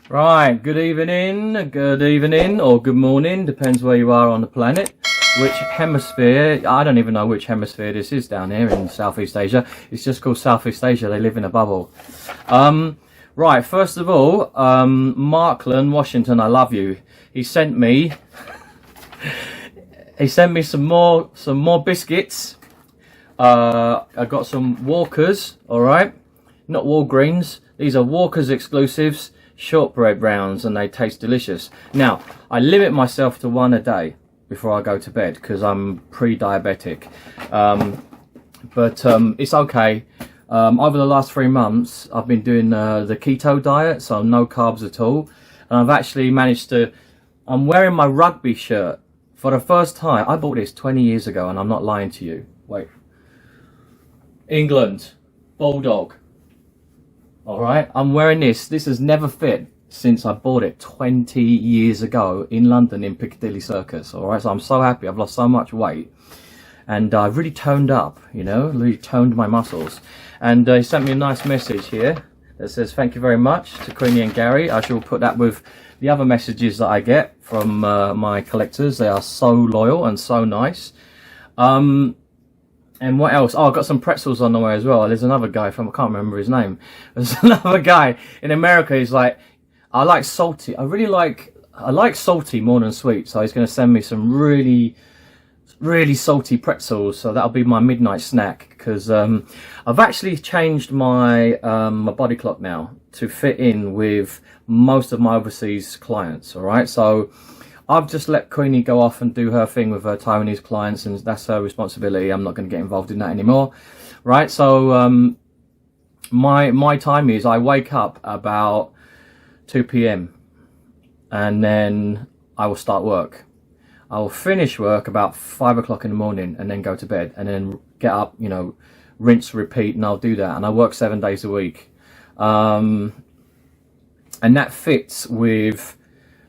Right, good evening, or good morning, depends where you are on the planet. Which hemisphere, I don't even know which hemisphere this is down here in Southeast Asia. It's just called Southeast Asia, they live in a bubble. Right, first of all, Markland, Washington, I love you. He sent me some more biscuits. I got some Walkers, alright? Not Walgreens, these are Walkers exclusives. Shortbread browns, and they taste delicious. Now, I limit myself to one a day before I go to bed because I'm pre-diabetic. But it's okay. Over the last 3 months, I've been doing the keto diet, so no carbs at all. And I've actually managed to... I'm wearing my rugby shirt for the first time. I bought this 20 years ago, and I'm not lying to you. Wait. England. Bulldog. Alright, I'm wearing this. This has never fit since I bought it 20 years ago in London in Piccadilly Circus. Alright, so I'm so happy. I've lost so much weight. And I've really toned up, you know, really toned my muscles. And he sent me a nice message here that says, thank you very much to Queenie and Gary. I shall put that with the other messages that I get from my collectors. They are so loyal and so nice. And what else? Oh, I got some pretzels on the way as well. There's another guy from, I can't remember his name. There's another guy in America. He's like, I like salty. I like salty more than sweet. So he's going to send me some really salty pretzels. So that'll be my midnight snack. Because I've actually changed my my body clock now to fit in with most of my overseas clients. All right. So I've just let Queenie go off and do her thing with her Taiwanese clients, and that's her responsibility. I'm not going to get involved in that anymore, right? So my time is I wake up about 2 p.m. and then I will start work. I will finish work about 5 o'clock in the morning and then go to bed and then get up, you know, rinse, repeat, and I'll do that. And I work 7 days a week, and that fits with...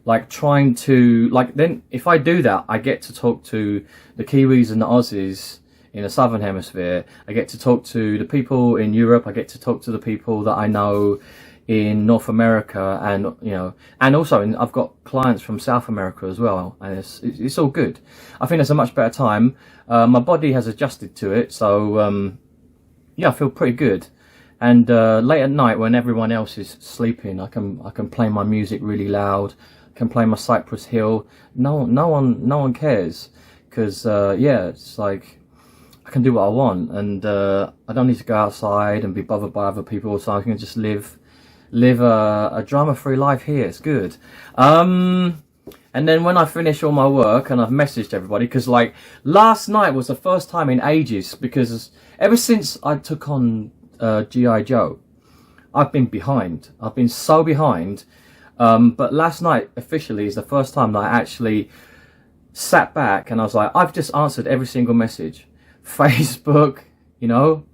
like trying to, like, then if I do that, I get to talk to the Kiwis and the Aussies in the Southern Hemisphere. I get to talk to the people in Europe. I get to talk to the people that I know in North America, and, you know, and also I've got clients from South America as well. And it's all good. I think it's a much better time. My body has adjusted to it. So, yeah, I feel pretty good. And late at night when everyone else is sleeping, I can play my music really loud. Can play my Cypress Hill. No one cares, because yeah, it's like I can do what I want, and I don't need to go outside and be bothered by other people. So I can just live a drama-free life here. It's good. And then when I finish all my work and I've messaged everybody, because like last night was the first time in ages, because ever since I took on G.I. Joe, I've been behind. I've been so behind. But last night officially is the first time that I actually sat back and I was like, I've just answered every single message. Facebook, you know,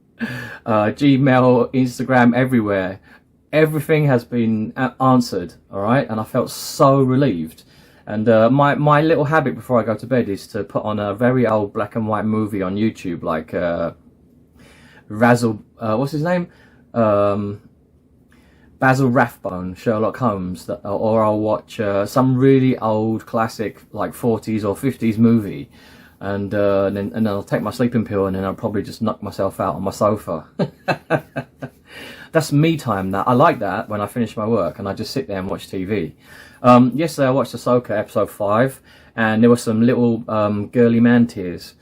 Gmail, Instagram, everywhere. Everything has been answered, all right? And I felt so relieved. And my little habit before I go to bed is to put on a very old black and white movie on YouTube, like what's his name? Basil Rathbone, Sherlock Holmes, or I'll watch some really old classic, like 40s or 50s movie, and then I'll take my sleeping pill, and then I'll probably just knock myself out on my sofa. That's me time. That I like that when I finish my work and I just sit there and watch TV. Yesterday I watched Ahsoka episode 5, and there were some little girly man tears.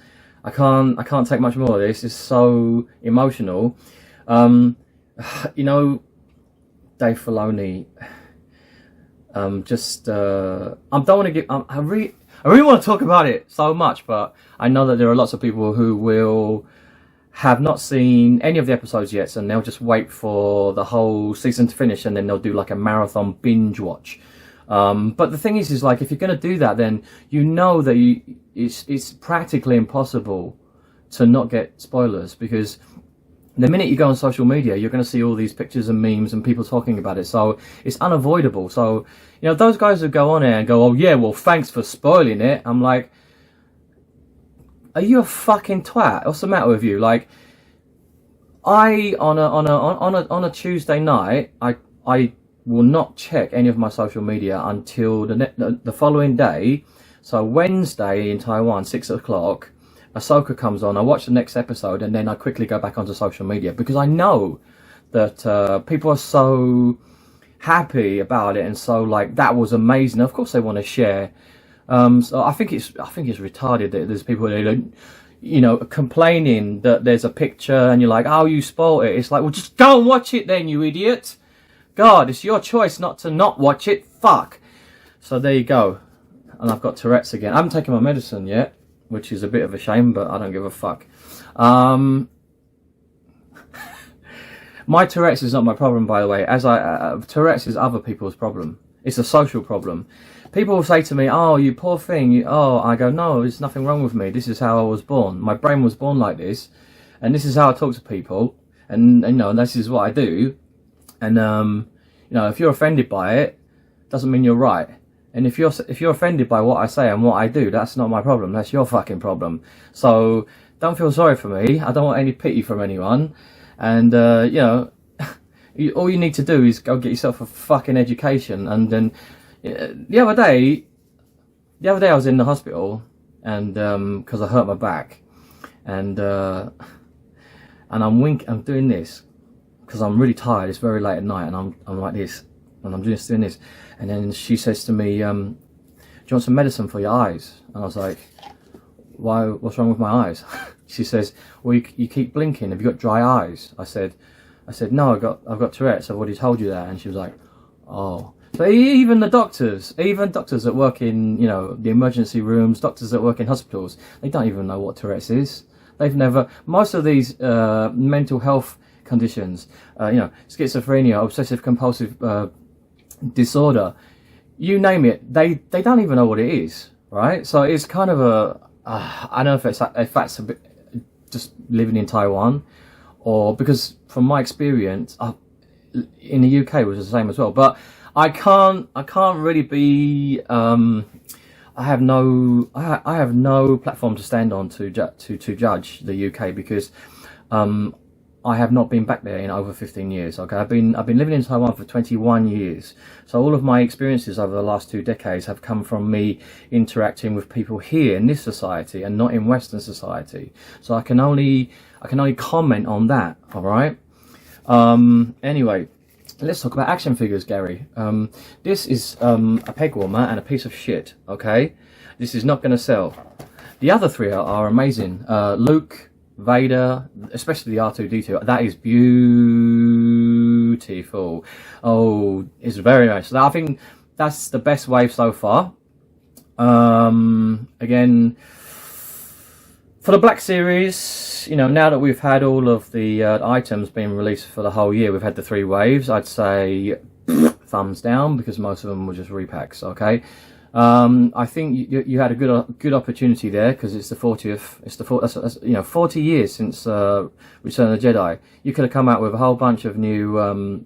I can't take much more of this. It's so emotional. You know, Dave Filoni, I don't want to give, I really want to talk about it so much, but I know that there are lots of people who will have not seen any of the episodes yet, and they'll just wait for the whole season to finish, and then they'll do like a marathon binge watch. But the thing is like, if you're going to do that, then you know that it's practically impossible to not get spoilers, because The minute you go on social media, you're going to see all these pictures and memes and people talking about it. So it's unavoidable. So, you know, those guys who go on there and go, oh yeah, well, thanks for spoiling it. I'm like, are you a fucking twat? What's the matter with you? Like, on a Tuesday night, I will not check any of my social media until the following day. So Wednesday in Taiwan, 6 o'clock, Ahsoka comes on, I watch the next episode, and then I quickly go back onto social media, because I know that people are so happy about it, and so like, that was amazing. Of course they want to share. So I think it's retarded that there's people that, you know, complaining that there's a picture and you're like, oh, you spoiled it. It's like, well, just go and watch it then, you idiot. God, it's your choice not to not watch it. Fuck. So there you go. And I've got Tourette's again. I haven't taken my medicine yet, which is a bit of a shame, but I don't give a fuck. My Tourette's is not my problem, by the way. Tourette's is other people's problem. It's a social problem. People will say to me, oh, you poor thing. I go, no, there's nothing wrong with me. This is how I was born. My brain was born like this. And this is how I talk to people. And you know, this is what I do. And, you know, if you're offended by it, doesn't mean you're right. And if you're offended by what I say and what I do, that's not my problem. That's your fucking problem. So don't feel sorry for me. I don't want any pity from anyone. And, you know, all you need to do is go get yourself a fucking education. And then the other day I was in the hospital, and because I hurt my back, and I'm doing this because I'm really tired. It's very late at night, and I'm like this, and I'm just doing this. And then she says to me, do you want some medicine for your eyes? And I was like, why? What's wrong with my eyes? She says, well, you keep blinking. Have you got dry eyes? I said, no, I've got Tourette's. I've already told you that. And she was like, oh. So even doctors that work in, you know, the emergency rooms, doctors that work in hospitals, they don't even know what Tourette's is. They've never. Most of these mental health conditions, you know, schizophrenia, obsessive compulsive disorder, you name it, they don't even know what it is, right? So it's kind of a I don't know if that's a bit just living in Taiwan, or because from my experience in the UK it was the same as well. But I can't really be I have no platform to stand on to judge the UK, because I have not been back there in over 15 years. Okay, I've been living in Taiwan for 21 years. So all of my experiences over the last 2 decades have come from me interacting with people here in this society and not in Western society. So I can only comment on that. All right. Anyway, let's talk about action figures, Gary. This is a peg warmer and a piece of shit. Okay, this is not going to sell. The other three are amazing. Luke, Vader, especially the R2-D2, that is beautiful. Oh, it's very nice. So I think that's the best wave so far. Again, for the Black Series, you know, now that we've had all of the items being released for the whole year, we've had the 3 waves, I'd say thumbs down, because most of them were just repacks, okay? I think you had a good opportunity there, because it's the 40th. That's, you know, 40 years since Return of the Jedi. You could have come out with a whole bunch of new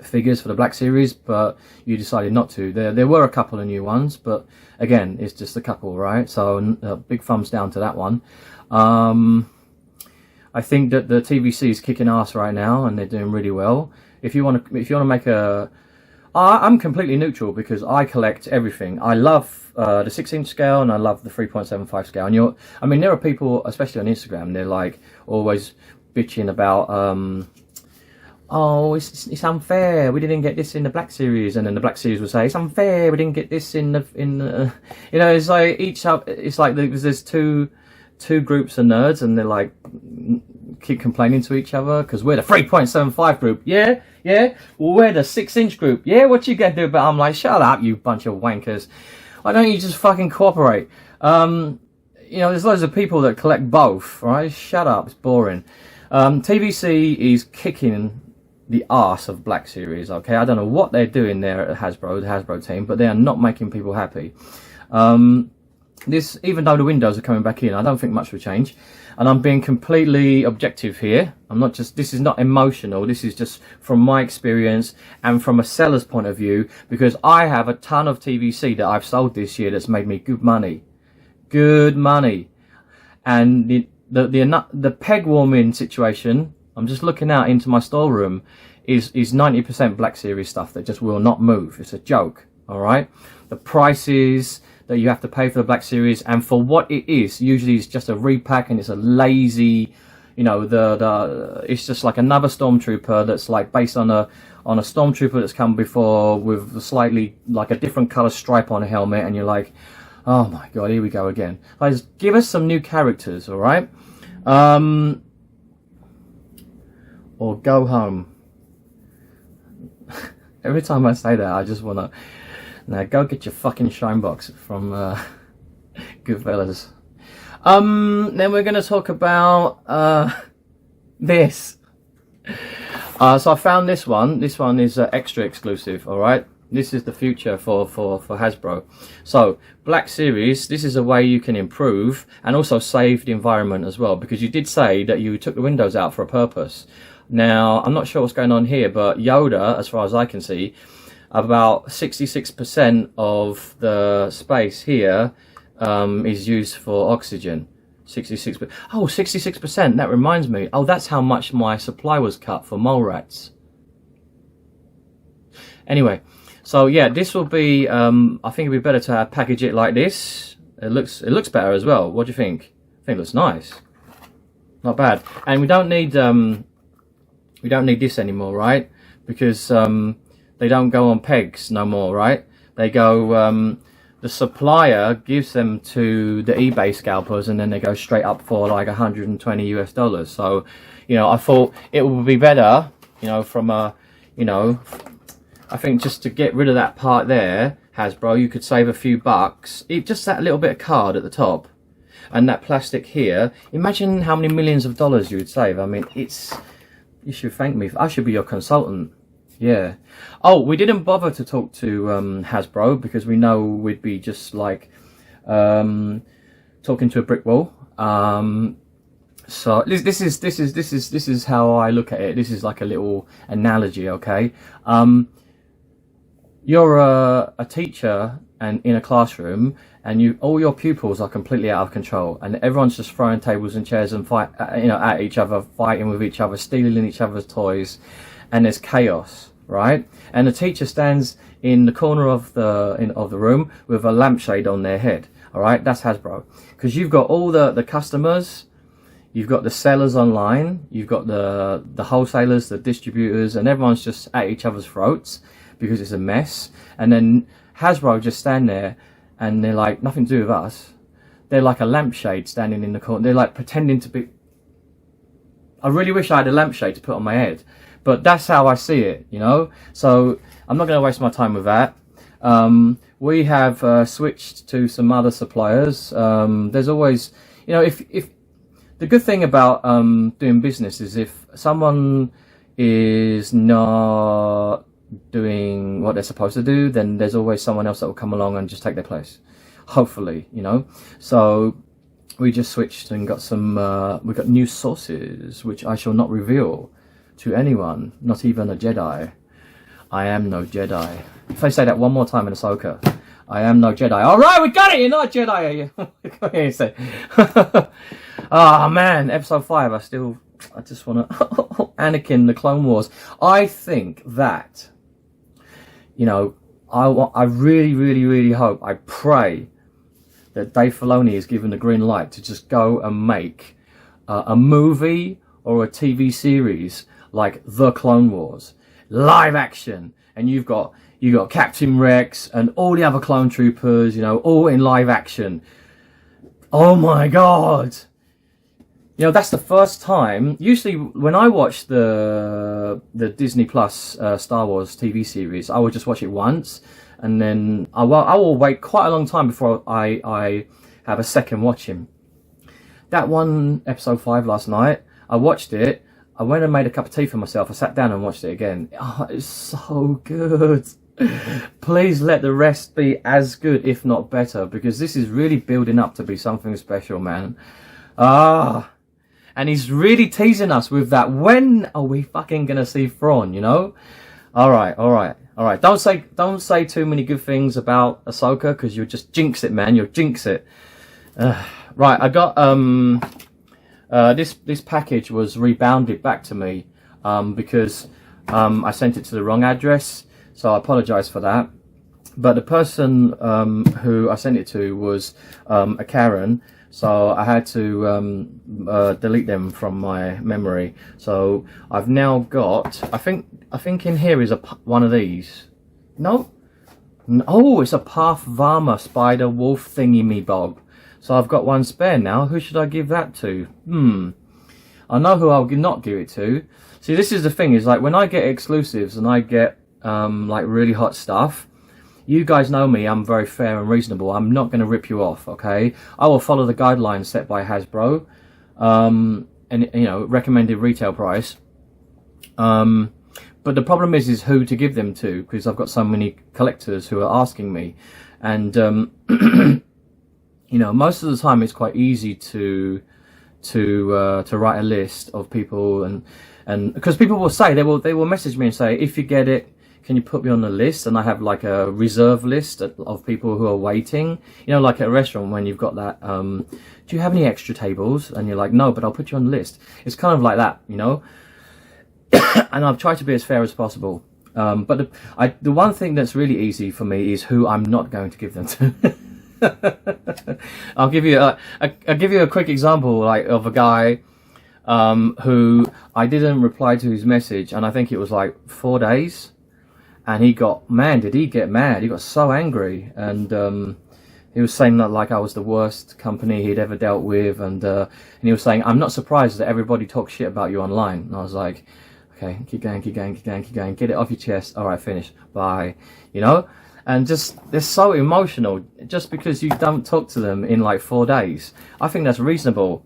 figures for the Black Series, but you decided not to. There were a couple of new ones, but again, it's just a couple, right? So big thumbs down to that one. I think that the TVC is kicking ass right now, and they're doing really well. If you want to make a I'm completely neutral, because I collect everything. I love the 6-inch scale, and I love the 3.75 scale. And I mean, there are people, especially on Instagram, they're like always bitching about, oh, it's unfair. We didn't get this in the Black Series, and then the Black Series will say it's unfair. We didn't get this in the you know, it's like it's like there's two groups of nerds, and they're like keep complaining to each other, because we're the 3.75 group. Yeah. Well, we're the 6-inch group. Yeah, what you gonna do? But I'm like, shut up, you bunch of wankers. Why don't you just fucking cooperate? You know, there's loads of people that collect both, right? Shut up, it's boring. TVC is kicking the arse of Black Series, okay? I don't know what they're doing there at Hasbro, the Hasbro team, but they are not making people happy. this, even though the windows are coming back in, I don't think much will change. And I'm being completely objective here. I'm not just, this is not emotional, this is just from my experience and from a seller's point of view, because I have a ton of TVC that I've sold this year that's made me good money. Good money. And the peg warming situation, I'm just looking out into my storeroom, is 90% Black Series stuff that just will not move. It's a joke, all right? The prices that you have to pay for the Black Series, and for what it is, usually it's just a repack, and it's a lazy, you know, it's just like another Stormtrooper that's like based on a Stormtrooper that's come before with slightly like a different color stripe on a helmet, and you're like, oh my god, here we go again. Like, just give us some new characters, all right? Or go home. Every time I say that, I just want to... Now, go get your fucking shine box from Goodfellas. Then we're going to talk about this. So I found this one. This one is extra exclusive, alright? This is the future for Hasbro. So, Black Series, this is a way you can improve and also save the environment as well, because you did say that you took the windows out for a purpose. Now, I'm not sure what's going on here, but Yoda, as far as I can see, about 66% of the space here is used for oxygen. 66%. Oh, 66%, that reminds me. Oh, that's how much my supply was cut for mole rats. Anyway, so yeah, this will be, I think it'd be better to package it like this. It looks better as well. What do you think? I think it looks nice. Not bad. And we don't need this anymore, right? Because they don't go on pegs no more, right? They go, the supplier gives them to the eBay scalpers, and then they go straight up for like $120 US. So, you know, I thought it would be better, you know, from a, you know, I think just to get rid of that part there, Hasbro, you could save a few bucks. Just that little bit of card at the top and that plastic here. Imagine how many millions of dollars you would save. I mean, it's... You should thank me. I should be your consultant. Yeah. Oh, we didn't bother to talk to Hasbro because we know we'd be just like talking to a brick wall. So this is how I look at it. This is like a little analogy, okay? You're a teacher and in a classroom, and all your pupils are completely out of control, and everyone's just throwing tables and chairs and at each other, fighting with each other, stealing each other's toys, and there's chaos, right? And the teacher stands in the corner of the room with a lampshade on their head. All right, that's Hasbro, because you've got all the customers, you've got the sellers online, you've got the wholesalers, the distributors, and everyone's just at each other's throats because it's a mess. And then Hasbro just stand there, and they're like, nothing to do with us. They're like a lampshade standing in the corner. They're like pretending to be... I really wish I had a lampshade to put on my head, but that's how I see it, you know? So I'm not going to waste my time with that. We have switched to some other suppliers. There's always, you know, if the good thing about doing business is if someone is not doing what they're supposed to do, then there's always someone else that will come along and just take their place, hopefully, you know. So we just switched and got some we got new sources which I shall not reveal to anyone, not even a Jedi. I am no Jedi. If I say that one more time in Ahsoka, I am no Jedi. All right, we got it. You're not a Jedi, are you? Oh man, episode 5. I just want to Anakin, the Clone Wars. I think that, you know, I really hope, I pray that Dave Filoni is given the green light to just go and make a movie or a TV series like The Clone Wars, live action, and you got Captain Rex and all the other clone troopers, you know, all in live action. Oh my god! You know, that's the first time. Usually, when I watch the Disney Plus Star Wars TV series, I will just watch it once, and then I will wait quite a long time before I have a second watching. That one, episode 5 last night, I watched it. I went and made a cup of tea for myself. I sat down and watched it again. Oh, it's so good. Please let the rest be as good, if not better, because this is really building up to be something special, man. And he's really teasing us with that. When are we fucking gonna see Thrawn, you know? Alright. Don't say too many good things about Ahsoka, because you'll just jinx it, man. You'll jinx it. Right, I got this package was rebounded back to me because I sent it to the wrong address, so I apologise for that. But the person who I sent it to was a Karen, so I had to delete them from my memory. So I've now got, I think in here is one of these. No, oh, it's a Path Varma spider wolf thingy me bob. So I've got one spare now. Who should I give that to? I know who I'll not give it to. See, this is the thing, is like when I get exclusives and I get like really hot stuff, you guys know me, I'm very fair and reasonable. I'm not going to rip you off, okay? I will follow the guidelines set by Hasbro, and you know, recommended retail price. But the problem is who to give them to, because I've got so many collectors who are asking me, and you know, most of the time it's quite easy to write a list of people, and because people will say, they will message me and say, if you get it, can you put me on the list? And I have like a reserve list of people who are waiting, you know, like at a restaurant when you've got that, do you have any extra tables? And you're like, no, but I'll put you on the list. It's kind of like that, you know. And I've tried to be as fair as possible, but the one thing that's really easy for me is who I'm not going to give them to. I'll give you a quick example, like of a guy who I didn't reply to his message, and I think it was like 4 days, and he got, man, did he get mad? He got so angry, and he was saying that like I was the worst company he'd ever dealt with, and he was saying, I'm not surprised that everybody talks shit about you online. And I was like, okay, keep going, get it off your chest. All right, finish, bye, you know. And just, they're so emotional just because you don't talk to them in like 4 days. I think that's reasonable.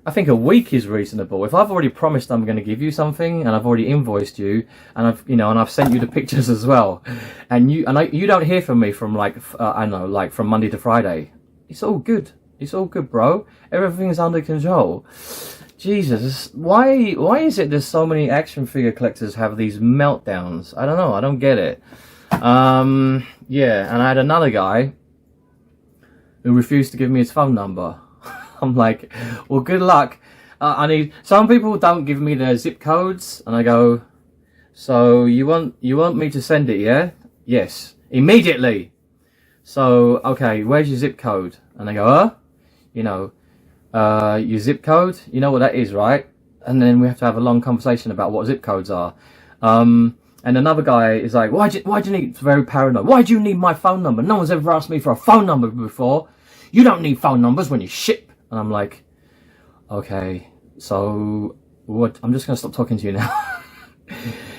I think a week is reasonable. If I've already promised I'm going to give you something, and I've already invoiced you, and I've sent you the pictures as well, and you don't hear from me from like I don't know, like from Monday to Friday, it's all good. It's all good, bro. Everything's under control. Jesus, why is it there's so many action figure collectors have these meltdowns? I don't know. I don't get it. Yeah, and I had another guy who refused to give me his phone number. I'm like, well, good luck. Some people don't give me their zip codes, and I go, so you want me to send it, yeah? Yes, immediately. So, okay, where's your zip code? And they go, you know, your zip code, you know what that is, right? And then we have to have a long conversation about what zip codes are. And another guy is like, why do you need, it's very paranoid, why do you need my phone number? No one's ever asked me for a phone number before. You don't need phone numbers when you ship. And I'm like, okay, so what? I'm just going to stop talking to you now.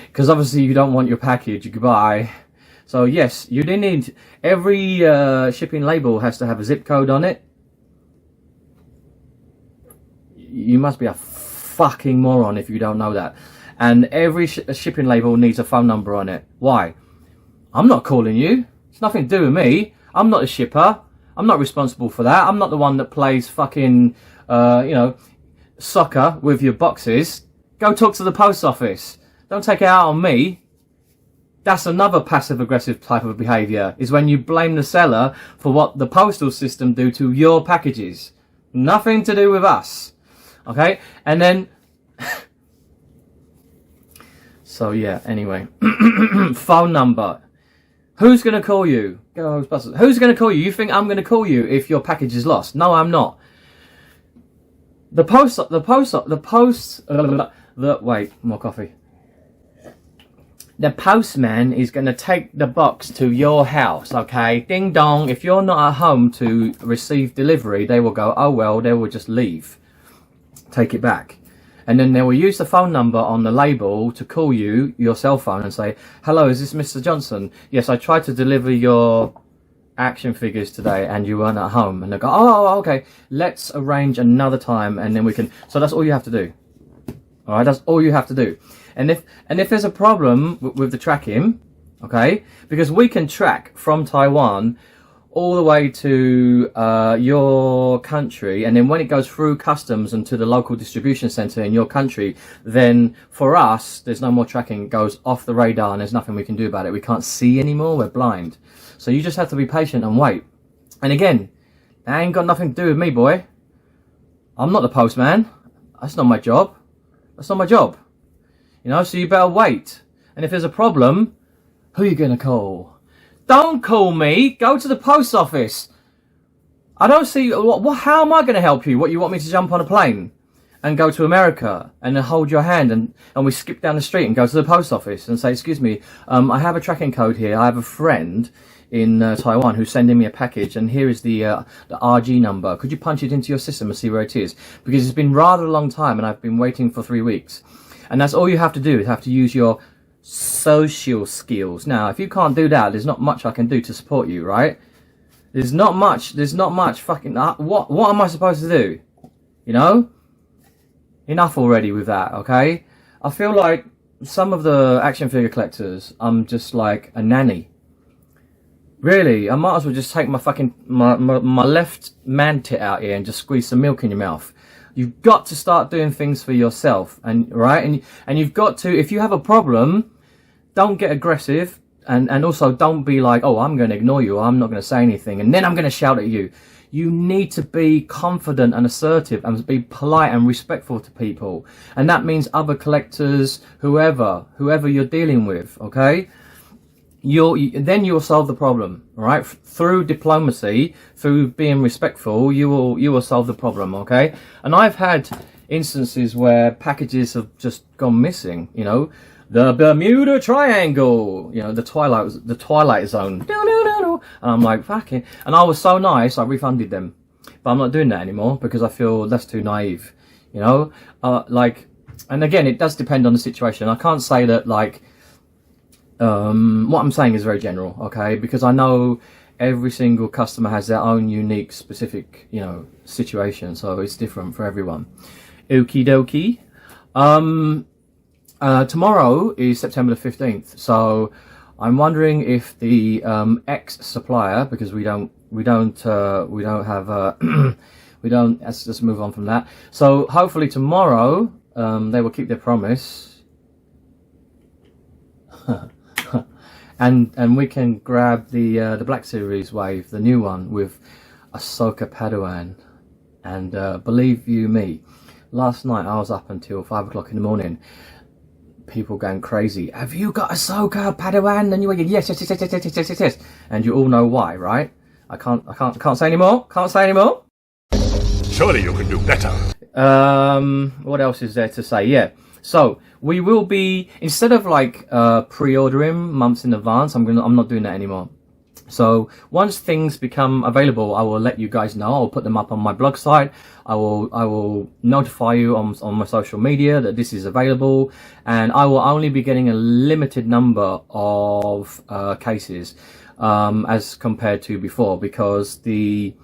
Because obviously you don't want your package, goodbye. So yes, you do need, every shipping label has to have a zip code on it. You must be a fucking moron if you don't know that. And every shipping label needs a phone number on it. Why? I'm not calling you. It's nothing to do with me. I'm not a shipper. I'm not responsible for that. I'm not the one that plays fucking, you know, soccer with your boxes. Go talk to the post office. Don't take it out on me. That's another passive-aggressive type of behaviour, is when you blame the seller for what the postal system do to your packages. Nothing to do with us. Okay? And then... so, yeah, anyway. Phone number. Who's going to call you? Go Ghostbusters. Who's going to call you? You think I'm going to call you if your package is lost? No, I'm not. Wait, more coffee. The postman is going to take the box to your house, okay? Ding dong. If you're not at home to receive delivery, they will go, oh well, they will just leave. Take it back. And then they will use the phone number on the label to call you, your cell phone, and say, hello, is this Mr. Johnson? Yes, I tried to deliver your action figures today and you weren't at home. And they go, oh, okay, let's arrange another time and then we can... So that's all you have to do. All right, that's all you have to do. And if there's a problem with the tracking, okay? Because we can track from Taiwan all the way to your country, and then when it goes through customs and to the local distribution center in your country, then for us there's no more tracking. It goes off the radar and there's nothing we can do about it. We can't see anymore, we're blind. So you just have to be patient and wait. And again, that ain't got nothing to do with me, boy. I'm not the postman. That's not my job. That's not my job. You know, so you better wait. And if there's a problem, who are you gonna call? Don't call me. Go to the post office. I don't see how am I going to help you? What, you want me to jump on a plane and go to America and then hold your hand and we skip down the street and go to the post office and say, excuse me, I have a tracking code here. I have a friend in Taiwan who's sending me a package, and here is the RG number. Could you punch it into your system and see where it is? Because it's been rather a long time and I've been waiting for 3 weeks. And that's all you have to do, is have to use your social skills. Now, if you can't do that, there's not much I can do to support you, right? There's not much fucking, what am I supposed to do? You know? Enough already with that, okay? I feel like some of the action figure collectors, I'm just like a nanny. Really, I might as well just take my fucking, my left man tit out here and just squeeze some milk in your mouth. You've got to start doing things for yourself, and right, and you've got to, if you have a problem, don't get aggressive, and also don't be like, oh, I'm going to ignore you, I'm not going to say anything, and then I'm going to shout at you. You need to be confident and assertive and be polite and respectful to people, and that means other collectors, whoever you're dealing with, okay? Then you'll solve the problem, right? Through diplomacy, through being respectful, you will solve the problem, okay? And I've had instances where packages have just gone missing, you know, the Bermuda Triangle, you know, the Twilight Zone, and I'm like, fucking, and I was so nice, I refunded them, but I'm not doing that anymore because I feel that's too naive, you know, like, and again, it does depend on the situation. I can't say that, like, what I'm saying is very general, okay? Because I know every single customer has their own unique, specific, you know, situation, so it's different for everyone. Okie dokie. Tomorrow is September the 15th, so I'm wondering if the ex-supplier, because we don't have let's just move on from that. So hopefully tomorrow they will keep their promise. And we can grab the Black Series wave, the new one with Ahsoka Padawan. And believe you me, last night I was up until 5 o'clock in the morning. People going crazy. Have you got Ahsoka Padawan? And you were yes. And you all know why, right? I can't say anymore. Can't say anymore. Surely you can do better. What else is there to say? Yeah. So we will be, instead of like pre-ordering months in advance, I'm not doing that anymore. So once things become available, I will let you guys know. I'll put them up on my blog site. I will notify you on my social media that this is available, and I will only be getting a limited number of cases as compared to before, because the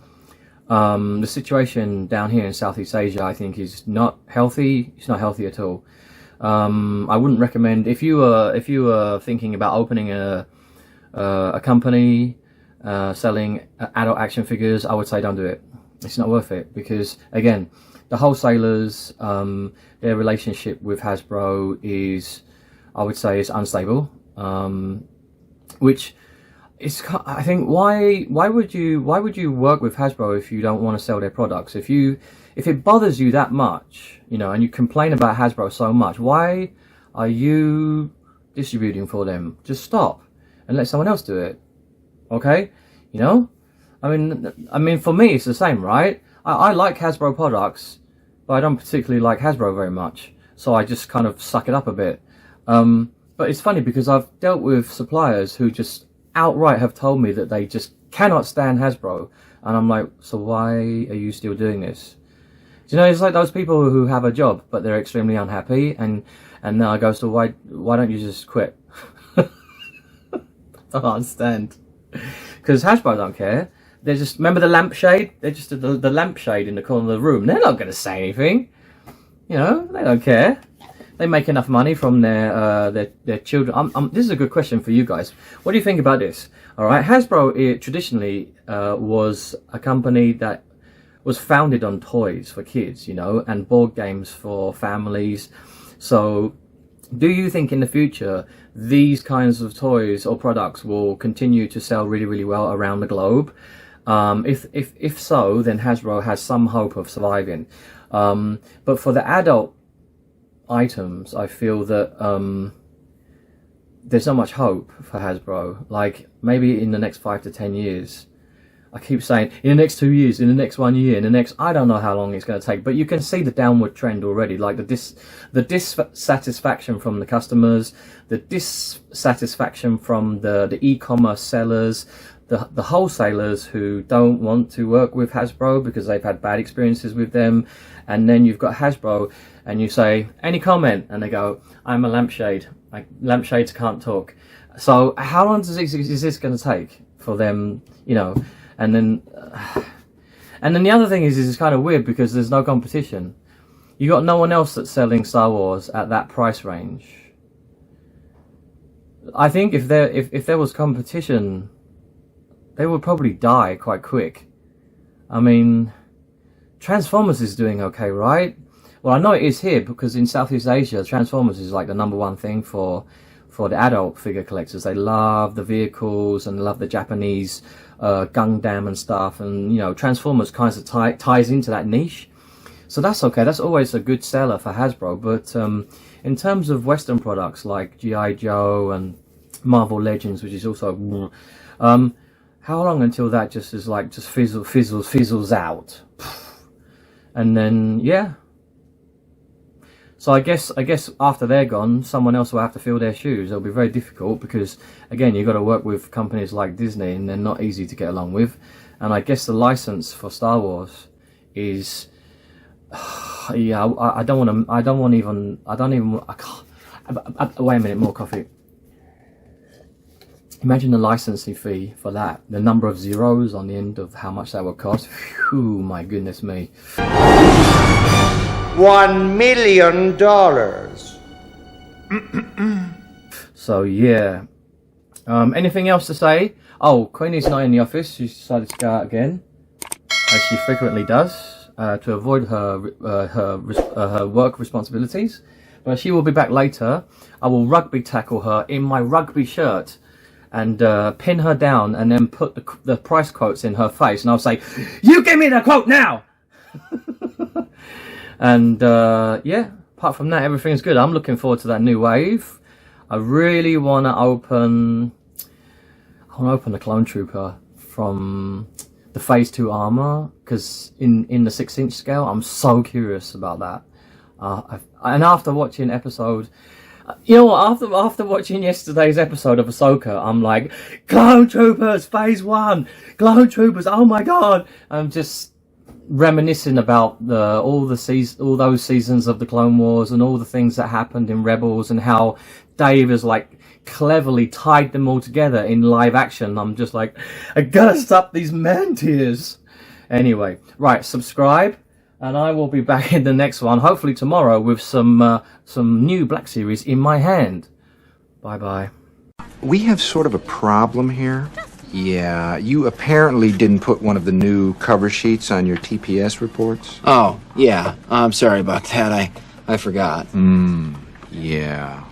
situation down here in Southeast Asia, I think, is not healthy. It's not healthy at all. I wouldn't recommend, if you were thinking about opening a company selling adult action figures, I would say don't do it. It's not worth it, because again, the wholesalers, their relationship with Hasbro is, I would say, is unstable. Which is, I think, why would you work with Hasbro if you don't want to sell their products? If it bothers you that much, you know, and you complain about Hasbro so much, why are you distributing for them? Just stop and let someone else do it. Okay? You know? I mean, for me, it's the same, right? I like Hasbro products, but I don't particularly like Hasbro very much. So I just kind of suck it up a bit. But it's funny because I've dealt with suppliers who just outright have told me that they just cannot stand Hasbro. And I'm like, so why are you still doing this? Do you know, it's like those people who have a job, but they're extremely unhappy. And then I go, so why don't you just quit? I don't understand. Because Hasbro don't care. They're just, remember the lampshade? They're just the lampshade in the corner of the room. They're not going to say anything. You know, they don't care. they make enough money from their children. This is a good question for you guys. What do you think about this? All right, Hasbro traditionally was a company that was founded on toys for kids, you know, and board games for families. So do you think in the future these kinds of toys or products will continue to sell really, really well around the globe? If so, then Hasbro has some hope of surviving. But for the adult items, I feel that there's not much hope for Hasbro. Like maybe in the next 5 to 10 years. I keep saying in the next 2 years, in the next 1 year, in the next, I don't know how long it's going to take, but you can see the downward trend already, like the dissatisfaction from the customers, the dissatisfaction from the e-commerce sellers, the wholesalers who don't want to work with Hasbro because they've had bad experiences with them. And then you've got Hasbro and you say, any comment? And they go, I'm a lampshade. Like, lampshades can't talk. So how long is this going to take for them, you know? And then the other thing is it's kind of weird because there's no competition. You got no one else that's selling Star Wars at that price range. I think if there was competition, they would probably die quite quick. I mean, Transformers is doing okay, right? Well, I know it is here because in Southeast Asia, Transformers is like the #1 thing for the adult figure collectors. They love the vehicles and love the Japanese Gundam and stuff, and you know, Transformers kind of ties into that niche, so that's okay. That's always a good seller for Hasbro. But in terms of Western products like G.I. Joe and Marvel Legends, which is also how long until that just is like just fizzles out, and then yeah. So I guess after they're gone, someone else will have to fill their shoes. It'll be very difficult because, again, you've got to work with companies like Disney, and they're not easy to get along with. And I guess the license for Star Wars is, yeah, I don't even. Wait a minute, more coffee. Imagine the licensing fee for that. The number of zeros on the end of how much that would cost. Phew, my goodness me. $1 million. So yeah. Anything else to say? Oh, Queenie's not in the office. She's decided to go out again, as she frequently does, to avoid her work responsibilities. But she will be back later. I will rugby tackle her in my rugby shirt and pin her down, and then put the price quotes in her face, and I'll say, "You give me the quote now." And yeah, apart from that, everything's good. I'm looking forward to that new wave. I really want to open the Clone Trooper from the Phase 2 armor, because in the 6-inch scale, I'm so curious about that. And after watching episode, you know what, after watching yesterday's episode of Ahsoka, I'm like, Clone Troopers Phase 1, Clone Troopers, oh my god. I'm just reminiscing about all those seasons of the Clone Wars and all the things that happened in Rebels, and how Dave has like cleverly tied them all together in live action. I'm just like, I gotta stop these man tears. Anyway, right, subscribe, and I will be back in the next one, hopefully tomorrow, with some new Black Series in my hand. Bye bye. We have sort of a problem here. Yeah, you apparently didn't put one of the new cover sheets on your TPS reports. Oh, yeah. I'm sorry about that. I forgot. Yeah.